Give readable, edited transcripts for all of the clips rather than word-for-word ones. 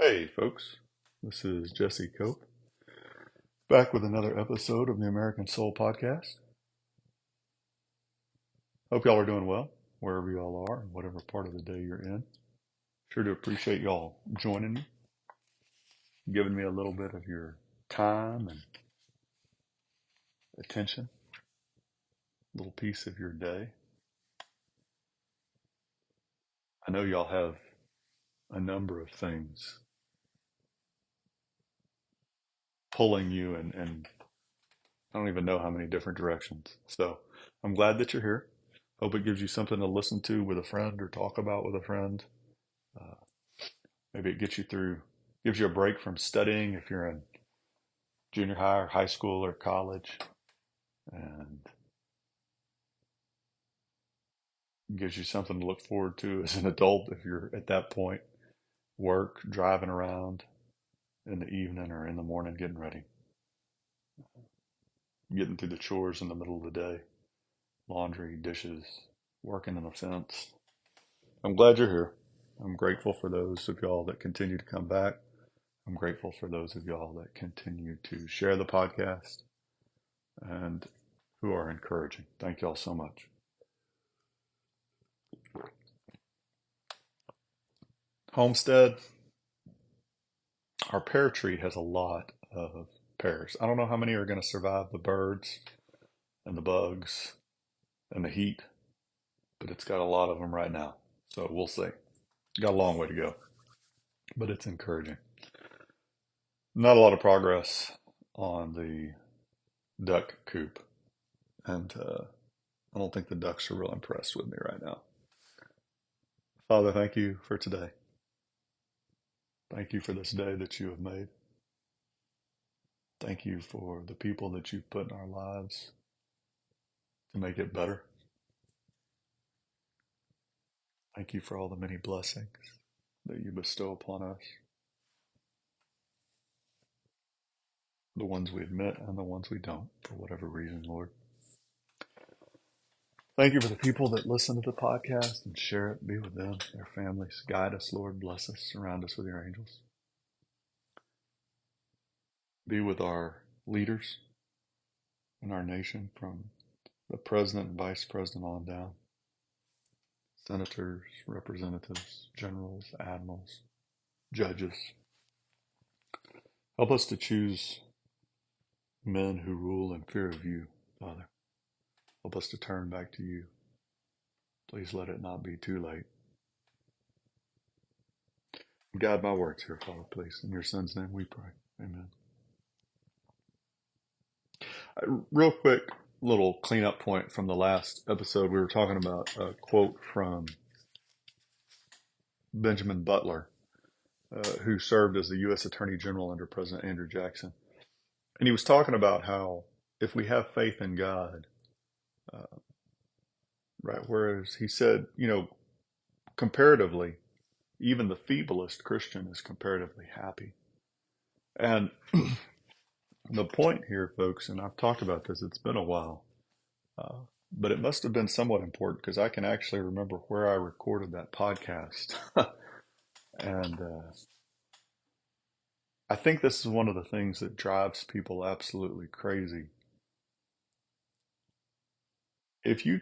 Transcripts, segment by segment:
Hey, folks. This is Jesse Cope, back with another episode of the American Soul Podcast. Hope y'all are doing well, wherever y'all are, and whatever part of the day you're in. Sure to appreciate y'all joining me, giving me a little bit of your time and attention, a little piece of your day. I know y'all have a number of things pulling you and I don't even know how many different directions. So I'm glad that you're here. Hope it gives you something to listen to with a friend or talk about with a friend. Uh, Maybe it gets you through, gives you a break from studying if you're in junior high or high school or college, and gives you something to look forward to as an adult if you're at that point, work, driving around in the evening or in the morning getting ready, getting through the chores in the middle of the day, laundry, dishes, working in the fence. I'm glad you're here. I'm grateful for those of y'all that continue to come back. I'm grateful for those of y'all that continue to share the podcast and who are encouraging. Thank y'all so much. Homestead, our pear tree has a lot of pears. I don't know how many are going to survive the birds and the bugs and the heat, but it's got a lot of them right now. So we'll see. Got a long way to go, but it's encouraging. Not a lot of progress on the duck coop, and I don't think the ducks are real impressed with me right now. Father, thank you for today. Thank you for this day that you have made. Thank you for the people that you've put in our lives to make it better. Thank you for all the many blessings that you bestow upon us, the ones we admit and the ones we don't, for whatever reason, Lord. Thank you for the people that listen to the podcast and share it. Be with them, their families. Guide us, Lord. Bless us. Surround us with your angels. Be with our leaders in our nation, from the president and vice president on down. Senators, representatives, generals, admirals, judges. Help us to choose men who rule in fear of you, Father. Help us to turn back to you. Please let it not be too late. Guide my words here, Father, please. In your son's name we pray. Amen. Real quick, little cleanup point from the last episode. We were talking about a quote from Benjamin Butler, who served as the U.S. Attorney General under President Andrew Jackson. And he was talking about how if we have faith in God, right, whereas he said, comparatively, even the feeblest Christian is comparatively happy. And the point here, folks, and I've talked about this, it's been a while, but it must have been somewhat important because I can actually remember where I recorded that podcast. And I think this is one of the things that drives people absolutely crazy. If you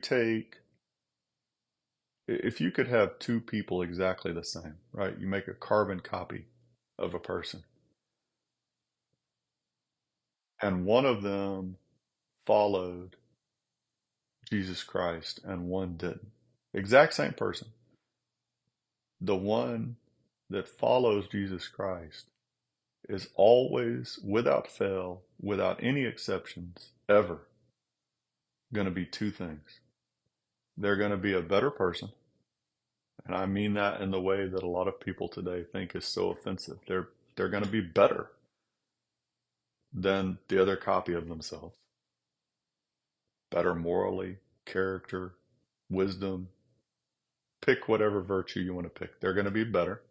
could have two people exactly the same, right? You make a carbon copy of a person, and one of them followed Jesus Christ and one didn't. Exact same person. The one that follows Jesus Christ is always, without fail, without any exceptions, ever going to be two things. They're going to be a better person. And I mean that in the way that a lot of people today think is so offensive. They're going to be better than the other copy of themselves. Better morally, character, wisdom. Pick whatever virtue you want to pick. They're going to be better.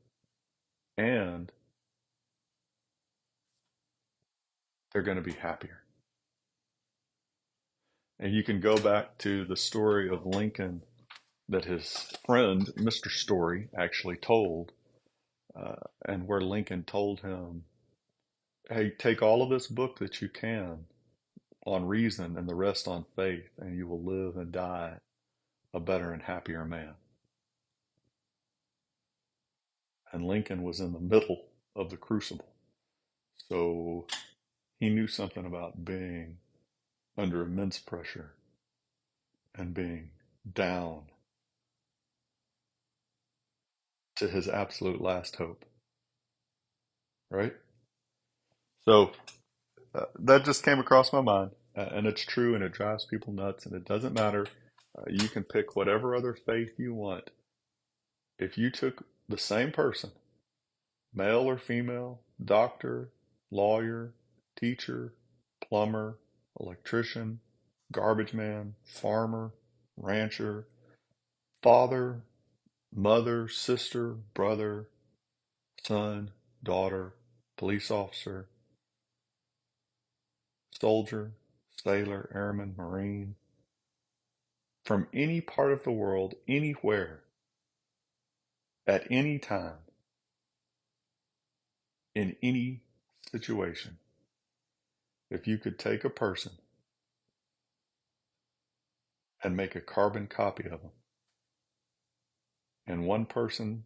And they're going to be happier. And you can go back to the story of Lincoln that his friend, Mr. Story, actually told and where Lincoln told him, hey, take all of this book that you can on reason and the rest on faith, and you will live and die a better and happier man. And Lincoln was in the middle of the crucible. So he knew something about being under immense pressure and being down to his absolute last hope, right? So that just came across my mind, and it's true, and it drives people nuts, and it doesn't matter. You can pick whatever other faith you want. If you took the same person, male or female, doctor, lawyer, teacher, plumber, electrician, garbage man, farmer, rancher, father, mother, sister, brother, son, daughter, police officer, soldier, sailor, airman, marine, from any part of the world, anywhere, at any time, in any situation. If you could take a person and make a carbon copy of them, and one person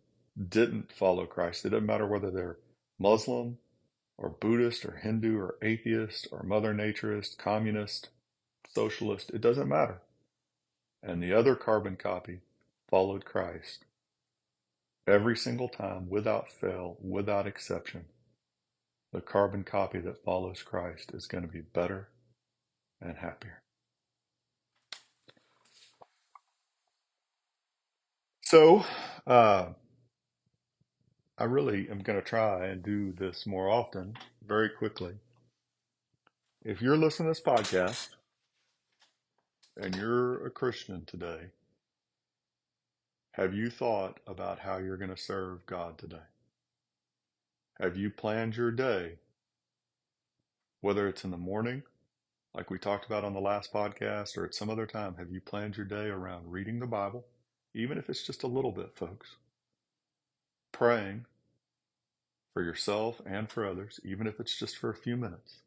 didn't follow Christ, it doesn't matter whether they're Muslim or Buddhist or Hindu or atheist or mother naturist, communist, socialist, it doesn't matter. And the other carbon copy followed Christ every single time, without fail, without exception. The carbon copy that follows Christ is going to be better and happier. So, I really am going to try and do this more often, very quickly. If you're listening to this podcast and you're a Christian today, have you thought about how you're going to serve God today? Have you planned your day, whether it's in the morning, like we talked about on the last podcast, or at some other time? Have you planned your day around reading the Bible, even if it's just a little bit, folks? Praying for yourself and for others, even if it's just for a few minutes,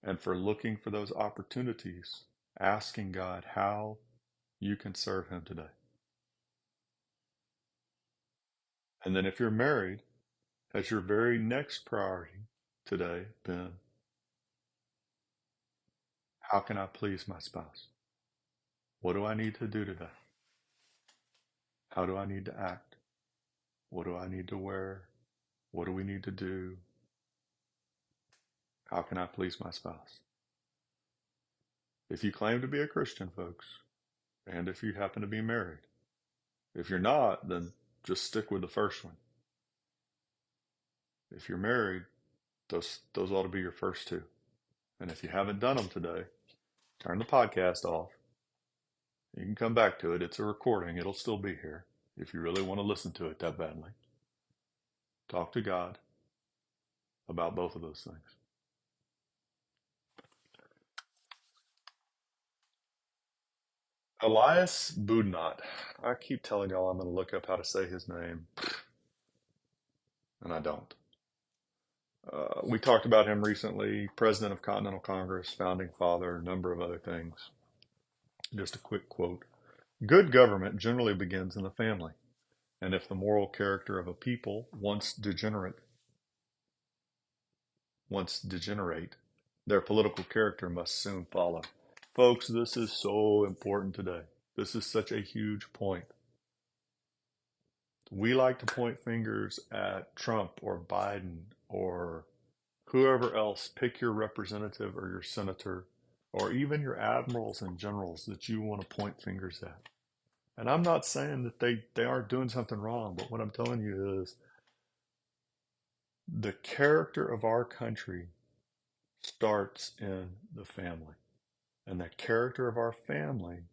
and for looking for those opportunities, asking God how you can serve Him today. And then if you're married, has your very next priority today been, how can I please my spouse? What do I need to do today? How do I need to act? What do I need to wear? What do we need to do? How can I please my spouse? If you claim to be a Christian, folks, and if you happen to be married, if you're not, then just stick with the first one. If you're married, those ought to be your first two. And if you haven't done them today, turn the podcast off. You can come back to it. It's a recording. It'll still be here if you really want to listen to it that badly. Talk to God about both of those things. Elias Budnot. I keep telling y'all I'm going to look up how to say his name, and I don't. We talked about him recently, president of Continental Congress, founding father, a number of other things. Just a quick quote. Good government generally begins in the family, and if the moral character of a people once degenerate, their political character must soon follow. Folks, this is so important today. This is such a huge point. We like to point fingers at Trump or Biden or whoever else. Pick your representative or your senator or even your admirals and generals that you want to point fingers at. And I'm not saying that they aren't doing something wrong, but what I'm telling you is the character of our country starts in the family. And the character of our family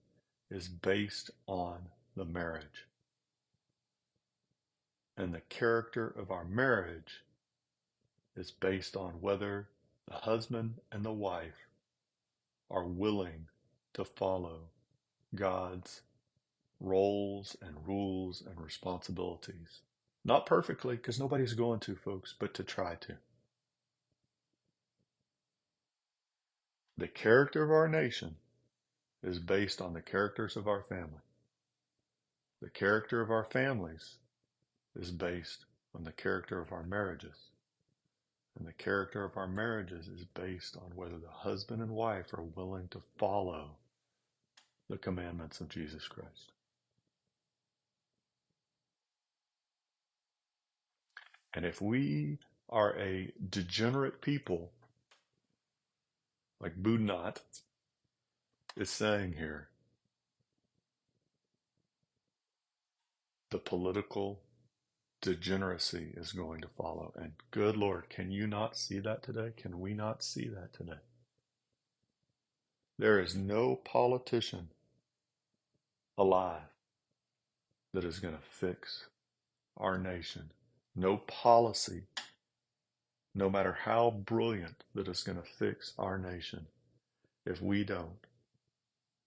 is based on the marriage. And the character of our marriage is based on whether the husband and the wife are willing to follow God's roles and rules and responsibilities. Not perfectly, because nobody's going to, folks, but to try to. The character of our nation is based on the characters of our family. The character of our families is based on the character of our marriages. And the character of our marriages is based on whether the husband and wife are willing to follow the commandments of Jesus Christ. And if we are a degenerate people, like Budnat is saying here, the political degeneracy is going to follow. And good Lord, can you not see that today? Can we not see that today? There is no politician alive that is going to fix our nation. No policy, no matter how brilliant, that is going to fix our nation if we don't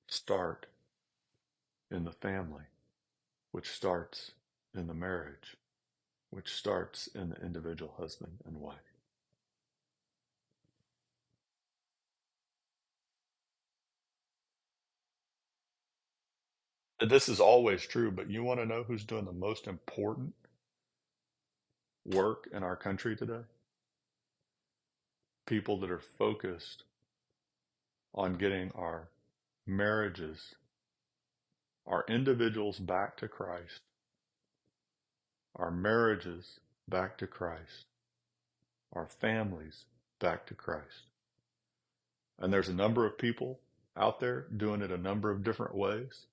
start in the family, which starts in the marriage, which starts in the individual husband and wife. This is always true, but you want to know who's doing the most important work in our country today? People that are focused on getting our marriages, our individuals back to Christ, our marriages back to Christ, our families back to Christ. And there's a number of people out there doing it a number of different ways.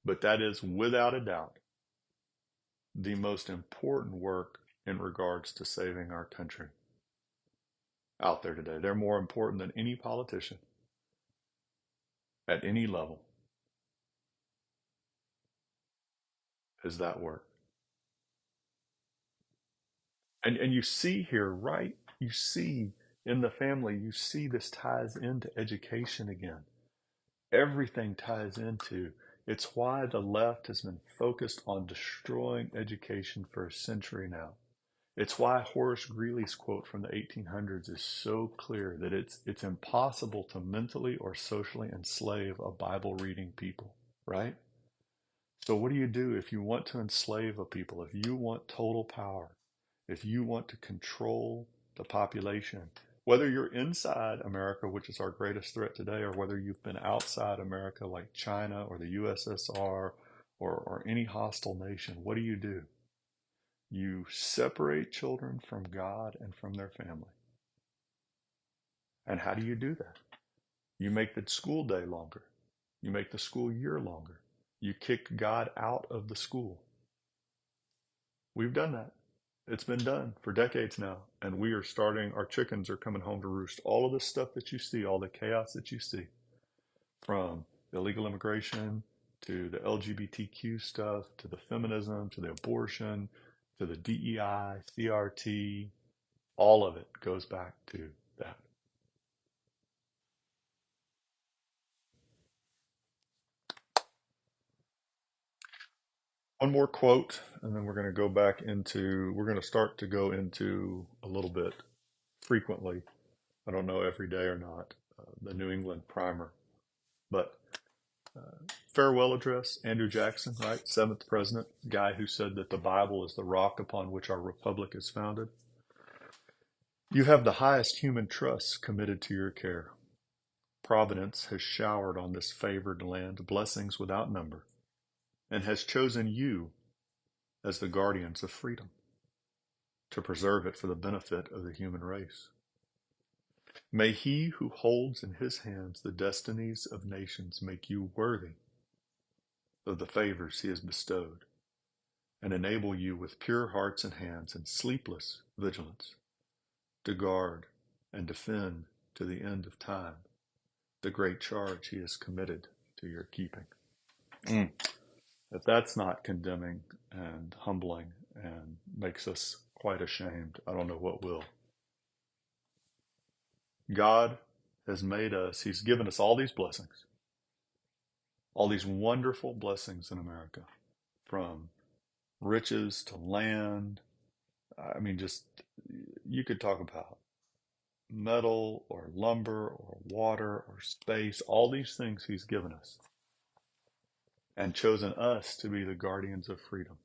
But that is without a doubt the most important work in regards to saving our country out there today. They're more important than any politician at any level is that work. And you see here, right? You see in the family, you see this ties into education again. Everything ties into. It's why the left has been focused on destroying education for a century now. It's why Horace Greeley's quote from the 1800s is so clear that it's impossible to mentally or socially enslave a Bible reading people, right? So what do you do if you want to enslave a people, if you want total power, if you want to control the population, whether you're inside America, which is our greatest threat today, or whether you've been outside America like China or the USSR or any hostile nation, what do? You separate children from God and from their family. And how do you do that? You make the school day longer. You make the school year longer. You kick God out of the school. We've done that. It's been done for decades now. And we are starting, our chickens are coming home to roost. All of the stuff that you see, all the chaos that you see, from illegal immigration to the LGBTQ stuff, to the feminism, to the abortion, to the DEI, CRT, all of it goes back to that. One more quote, and then we're going to go back into, we're going to start to go into a little bit frequently. I don't know every day or not, the New England primer. But farewell address, Andrew Jackson, right? Seventh president, guy who said that the Bible is the rock upon which our republic is founded. You have the highest human trusts committed to your care. Providence has showered on this favored land blessings without number and has chosen you as the guardians of freedom to preserve it for the benefit of the human race. May he who holds in his hands the destinies of nations make you worthy of the favors he has bestowed and enable you with pure hearts and hands and sleepless vigilance to guard and defend to the end of time the great charge he has committed to your keeping. Mm. If that's not condemning and humbling and makes us quite ashamed, I don't know what will. God has made us, he's given us all these blessings, all these wonderful blessings in America, from riches to land. I mean, just you could talk about metal or lumber or water or space, all these things he's given us and chosen us to be the guardians of freedom.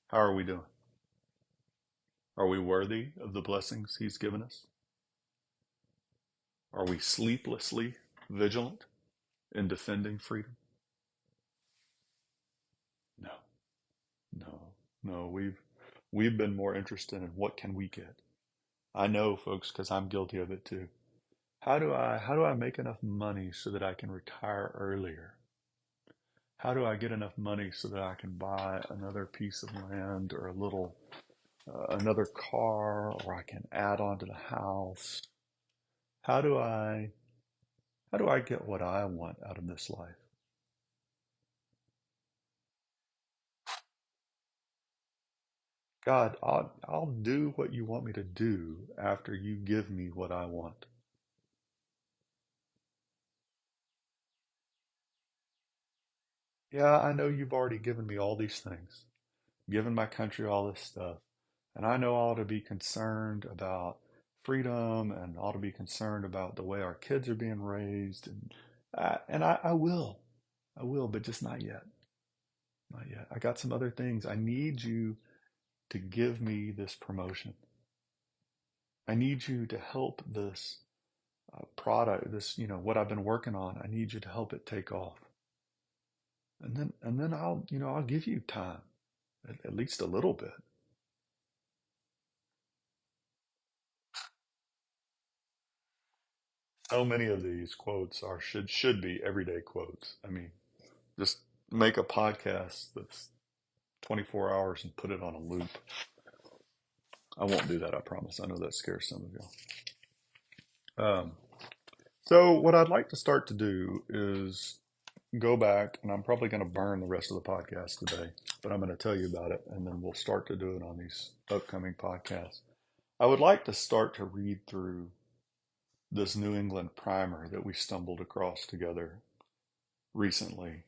How are we doing? Are we worthy of the blessings he's given us? Are we sleeplessly vigilant in defending freedom? No, no, no. We've been more interested in what can we get. I know, folks, because I'm guilty of it too. How do I make enough money so that I can retire earlier? How do I get enough money so that I can buy another piece of land or a little another car, or I can add on to the house? How do I how do I get what I want out of this life? God, I'll do what you want me to do after you give me what I want. Yeah, I know you've already given me all these things, given my country all this stuff, and I know I ought to be concerned about freedom and ought to be concerned about the way our kids are being raised, and I will, but just not yet, not yet. I got some other things. I need you to give me this promotion. I need you to help this product, this, what I've been working on. I need you to help it take off. And then I'll give you time, at least a little bit. So many of these quotes are should be everyday quotes. I mean, just make a podcast that's 24 hours and put it on a loop. I won't do that, I promise. I know that scares some of you. So what I'd like to start to do is go back, and I'm probably going to burn the rest of the podcast today, but I'm going to tell you about it, and then we'll start to do it on these upcoming podcasts. I would like to start to read through this New England primer that we stumbled across together recently,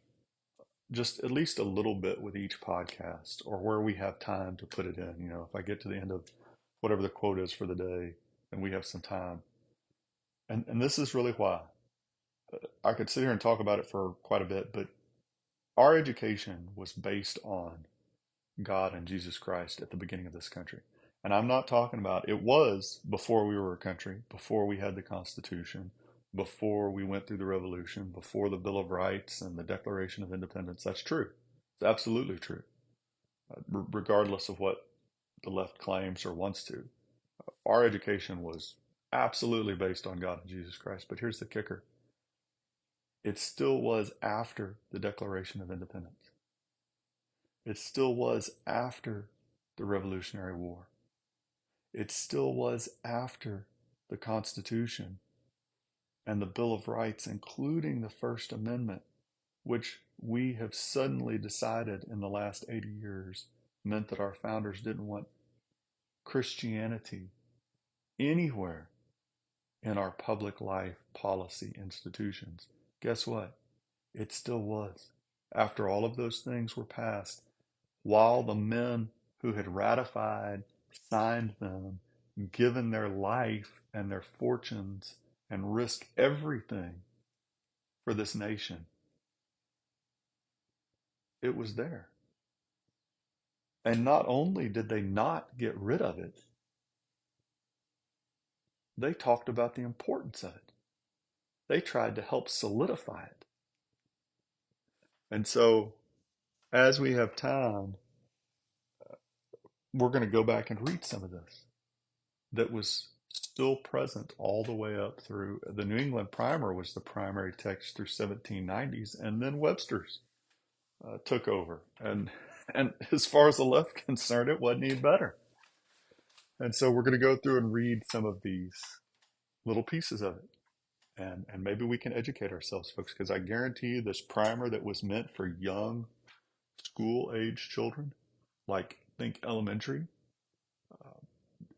just at least a little bit with each podcast, or where we have time to put it in. If I get to the end of whatever the quote is for the day and we have some time. And this is really why. I could sit here and talk about it for quite a bit, but our education was based on God and Jesus Christ at the beginning of this country. And I'm not talking about it was before we were a country, before we had the Constitution, before we went through the Revolution, before the Bill of Rights and the Declaration of Independence. That's true. It's absolutely true, regardless of what the left claims or wants to. Our education was absolutely based on God and Jesus Christ. But here's the kicker: it still was after the Declaration of Independence. It still was after the Revolutionary War. It still was after the Constitution and the Bill of Rights, including the First Amendment, which we have suddenly decided in the last 80 years meant that our founders didn't want Christianity anywhere in our public life policy institutions. Guess what? It still was. After all of those things were passed, while the men who had ratified, signed them, given their life and their fortunes, and risked everything for this nation, it was there. And not only did they not get rid of it, they talked about the importance of it. They tried to help solidify it. And so, as we have time, we're going to go back and read some of this that was still present all the way up through the New England Primer was the primary text through 1790s, and then Webster's took over. And as far as the left concerned, it wasn't any better. And so we're going to go through and read some of these little pieces of it. And maybe we can educate ourselves, folks, because I guarantee you this primer that was meant for young school age children, like think elementary,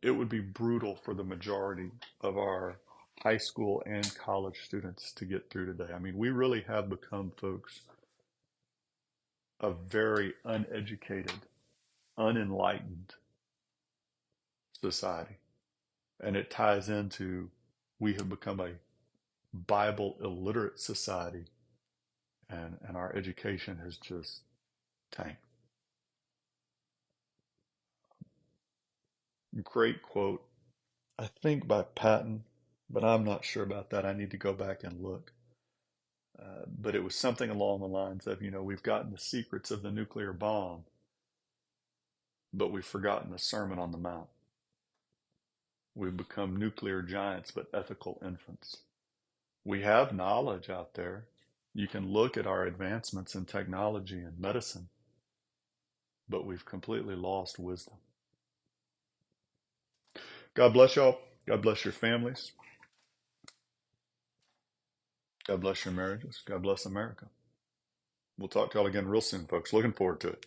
it would be brutal for the majority of our high school and college students to get through today. I mean, we really have become, folks, a very uneducated, unenlightened society. And it ties into we have become a Bible illiterate society, and our education has just tanked. Great quote, I think by Patton, but I'm not sure about that. I need to go back and look. But it was something along the lines of, we've gotten the secrets of the nuclear bomb, but we've forgotten the Sermon on the Mount. We've become nuclear giants, but ethical infants. We have knowledge out there. You can look at our advancements in technology and medicine, but we've completely lost wisdom. God bless y'all. God bless your families. God bless your marriages. God bless America. We'll talk to y'all again real soon, folks. Looking forward to it.